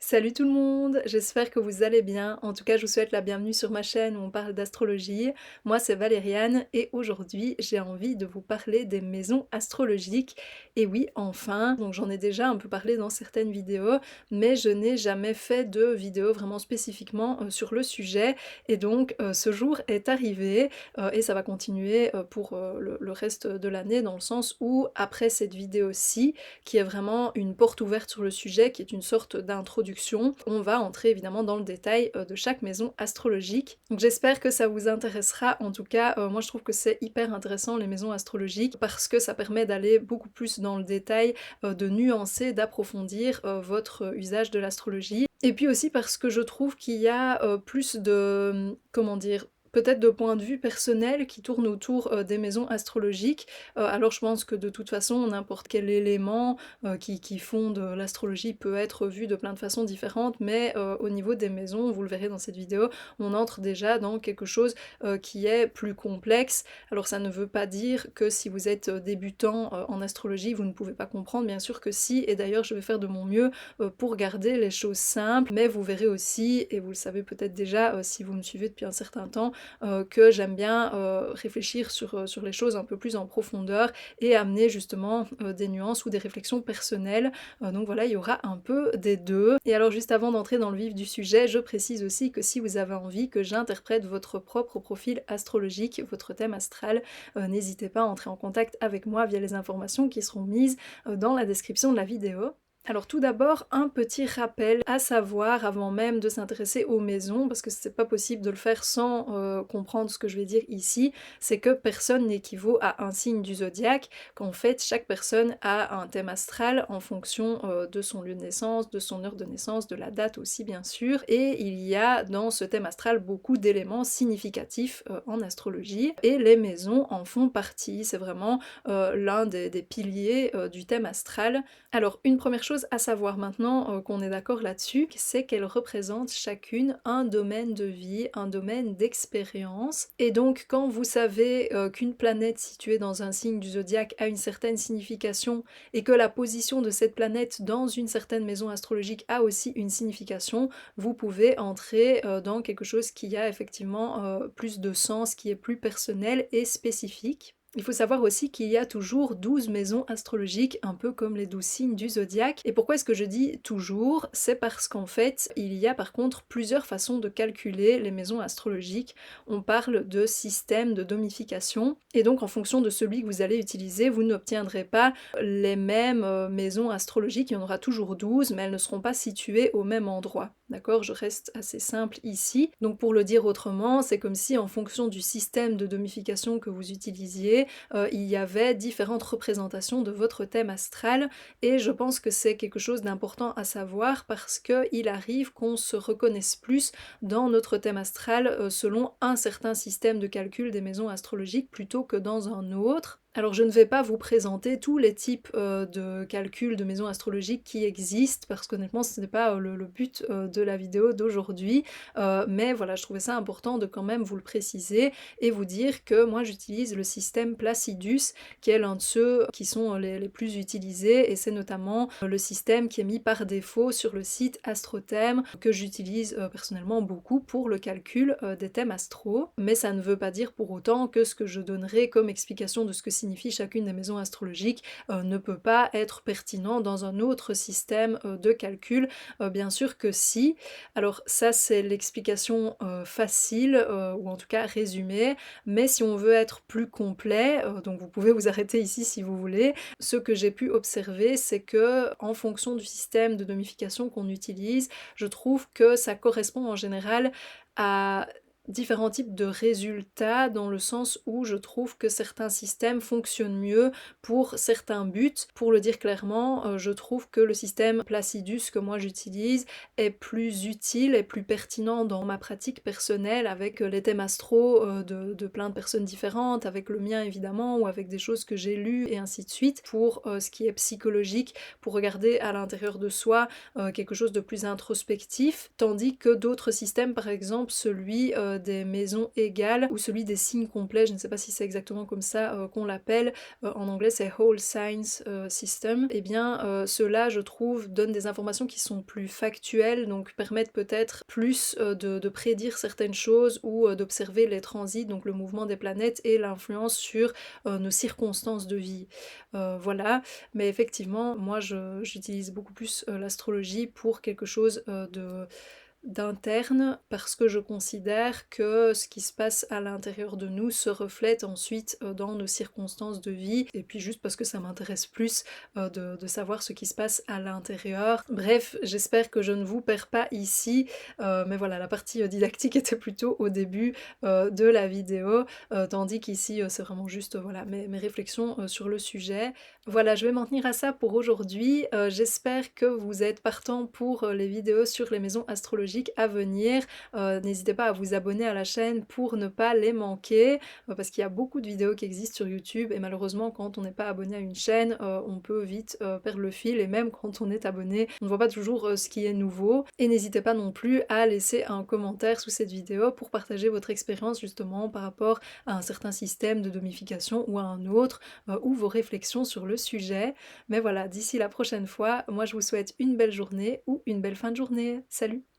Salut tout le monde, j'espère que vous allez bien. En tout cas, je vous souhaite la bienvenue sur ma chaîne où on parle d'astrologie. Moi, c'est Valériane et aujourd'hui, j'ai envie de vous parler des maisons astrologiques. Et oui, enfin, donc j'en ai déjà un peu parlé dans certaines vidéos, mais je n'ai jamais fait de vidéo vraiment spécifiquement sur le sujet. Et donc, ce jour est arrivé et ça va continuer pour le reste de l'année dans le sens où, après cette vidéo-ci, qui est vraiment une porte ouverte sur le sujet, qui est une sorte d'introduction, on va entrer évidemment dans le détail de chaque maison astrologique. Donc j'espère que ça vous intéressera. En tout cas, moi je trouve que c'est hyper intéressant les maisons astrologiques parce que ça permet d'aller beaucoup plus dans le détail, de nuancer, d'approfondir votre usage de l'astrologie. Et puis aussi parce que je trouve qu'il y a plus de, comment dire, peut-être de points de vue personnels qui tournent autour des maisons astrologiques. Alors je pense que de toute façon, n'importe quel élément qui fonde l'astrologie peut être vu de plein de façons différentes, mais au niveau des maisons, vous le verrez dans cette vidéo, on entre déjà dans quelque chose qui est plus complexe. Alors ça ne veut pas dire que si vous êtes débutant en astrologie, vous ne pouvez pas comprendre, bien sûr que si, et d'ailleurs je vais faire de mon mieux pour garder les choses simples, mais vous verrez aussi, et vous le savez peut-être déjà si vous me suivez depuis un certain temps, que j'aime bien réfléchir sur les choses un peu plus en profondeur et amener justement des nuances ou des réflexions personnelles. Donc voilà, il y aura un peu des deux. Et alors juste avant d'entrer dans le vif du sujet, je précise aussi que si vous avez envie que j'interprète votre propre profil astrologique, votre thème astral, n'hésitez pas à entrer en contact avec moi via les informations qui seront mises dans la description de la vidéo. Alors tout d'abord, un petit rappel à savoir avant même de s'intéresser aux maisons, parce que c'est pas possible de le faire sans comprendre ce que je vais dire ici, c'est que personne n'équivaut à un signe du zodiaque, qu'en fait chaque personne a un thème astral en fonction de son lieu de naissance, de son heure de naissance, de la date aussi bien sûr, et il y a dans ce thème astral beaucoup d'éléments significatifs en astrologie, et les maisons en font partie, c'est vraiment l'un des piliers du thème astral. Alors une première chose à savoir maintenant qu'on est d'accord là-dessus, c'est qu'elles représentent chacune un domaine de vie, un domaine d'expérience. Et donc quand vous savez qu'une planète située dans un signe du zodiaque a une certaine signification et que la position de cette planète dans une certaine maison astrologique a aussi une signification, vous pouvez entrer dans quelque chose qui a effectivement plus de sens, qui est plus personnel et spécifique. Il faut savoir aussi qu'il y a toujours 12 maisons astrologiques, un peu comme les 12 signes du zodiaque. Et pourquoi est-ce que je dis toujours? C'est parce qu'en fait, il y a par contre plusieurs façons de calculer les maisons astrologiques. On parle de système de domification, et donc en fonction de celui que vous allez utiliser, vous n'obtiendrez pas les mêmes maisons astrologiques. Il y en aura toujours 12, mais elles ne seront pas situées au même endroit. D'accord? Je reste assez simple ici. Donc pour le dire autrement, c'est comme si en fonction du système de domification que vous utilisiez, il y avait différentes représentations de votre thème astral, et je pense que c'est quelque chose d'important à savoir parce qu'il arrive qu'on se reconnaisse plus dans notre thème astral selon un certain système de calcul des maisons astrologiques plutôt que dans un autre. Alors je ne vais pas vous présenter tous les types de calculs de maisons astrologiques qui existent, parce qu'honnêtement ce n'est pas le but de la vidéo d'aujourd'hui, mais voilà, je trouvais ça important de quand même vous le préciser et vous dire que moi j'utilise le système Placidus, qui est l'un de ceux qui sont les plus utilisés, et c'est notamment le système qui est mis par défaut sur le site AstroThème, que j'utilise personnellement beaucoup pour le calcul des thèmes astro. Mais ça ne veut pas dire pour autant que ce que je donnerai comme explication de ce que signifie chacune des maisons astrologiques ne peut pas être pertinent dans un autre système de calcul. Bien sûr que si. Alors ça c'est l'explication facile, ou en tout cas résumée, mais si on veut être plus complet, donc vous pouvez vous arrêter ici si vous voulez, ce que j'ai pu observer c'est que en fonction du système de domification qu'on utilise, je trouve que ça correspond en général à différents types de résultats, dans le sens où je trouve que certains systèmes fonctionnent mieux pour certains buts. Pour le dire clairement, je trouve que le système Placidus que moi j'utilise est plus utile et plus pertinent dans ma pratique personnelle avec les thèmes astro de plein de personnes différentes, avec le mien évidemment, ou avec des choses que j'ai lues et ainsi de suite, pour ce qui est psychologique, pour regarder à l'intérieur de soi quelque chose de plus introspectif, tandis que d'autres systèmes, par exemple celui des maisons égales ou celui des signes complets, je ne sais pas si c'est exactement comme ça qu'on l'appelle, en anglais c'est Whole Signs System, et bien ceux-là je trouve donnent des informations qui sont plus factuelles, donc permettent peut-être plus de prédire certaines choses ou d'observer les transits, donc le mouvement des planètes et l'influence sur nos circonstances de vie. Voilà, mais effectivement moi j'utilise beaucoup plus l'astrologie pour quelque chose d'interne parce que je considère que ce qui se passe à l'intérieur de nous se reflète ensuite dans nos circonstances de vie, et puis juste parce que ça m'intéresse plus de savoir ce qui se passe à l'intérieur. Bref, j'espère que je ne vous perds pas ici, mais voilà, la partie didactique était plutôt au début de la vidéo, tandis qu'ici c'est vraiment juste voilà, mes réflexions sur le sujet. Voilà, je vais m'en tenir à ça pour aujourd'hui. J'espère que vous êtes partant pour les vidéos sur les maisons astrologiques à venir. N'hésitez pas à vous abonner à la chaîne pour ne pas les manquer, parce qu'il y a beaucoup de vidéos qui existent sur YouTube et malheureusement quand on n'est pas abonné à une chaîne, on peut vite perdre le fil, et même quand on est abonné, on ne voit pas toujours ce qui est nouveau. Et n'hésitez pas non plus à laisser un commentaire sous cette vidéo pour partager votre expérience justement par rapport à un certain système de domification ou à un autre, ou vos réflexions sur le sujet. Mais voilà, d'ici la prochaine fois, moi je vous souhaite une belle journée ou une belle fin de journée. Salut!